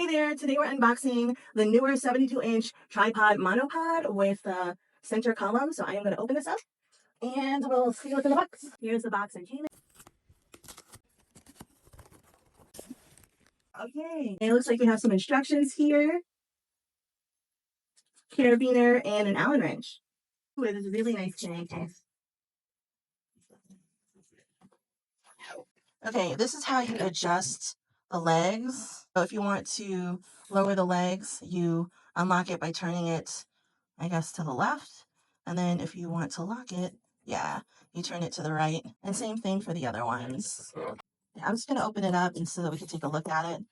Hey there, today we're unboxing the Neewer 72-inch tripod monopod with a center column. So I am going to open this up and we'll see what's in the box. Here's the box and came in. Okay, it looks like we have some instructions here, carabiner, and an Allen wrench. Ooh, it is a really nice carrying case. Okay, this is how you adjust the legs. So if you want to lower the legs, you unlock it by turning it, I guess, to the left. And then if you want to lock it, yeah, you turn it to the right. And same thing for the other ones. Yeah, I'm just going to open it up and so that we can take a look at it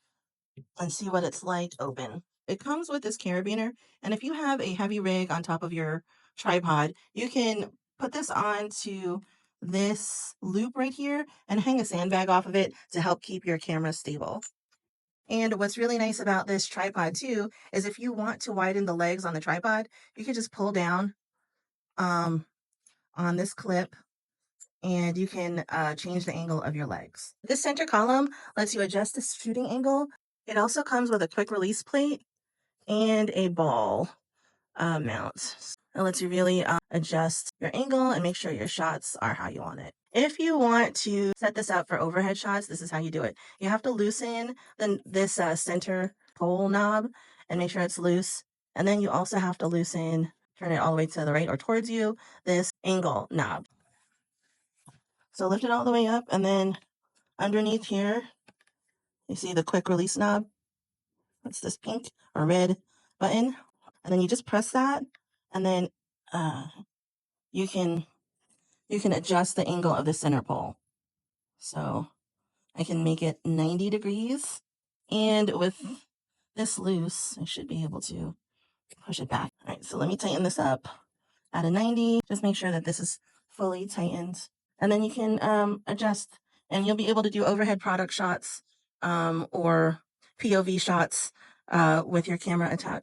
and see what it's like open. It comes with this carabiner, and if you have a heavy rig on top of your tripod, you can put this onto this loop right here and hang a sandbag off of it to help keep your camera stable. And what's really nice about this tripod too is if you want to widen the legs on the tripod, you can just pull down on this clip and you can change the angle of your legs. This center column lets you adjust the shooting angle. It also comes with a quick release plate and a ball mount. It lets you really adjust your angle and make sure your shots are how you want it. If you want to set this up for overhead shots, this is how you do it. You have to loosen this center pole knob and make sure it's loose. And then you also have to loosen, turn it all the way to the right or towards you, this angle knob. So lift it all the way up, and then underneath here, you see the quick release knob. That's this pink or red button. And then you just press that, and then you can adjust the angle of the center pole. So I can make it 90 degrees. And with this loose, I should be able to push it back. All right, so let me tighten this up at a 90. Just make sure that this is fully tightened. And then you can adjust, and you'll be able to do overhead product shots or POV shots with your camera attached.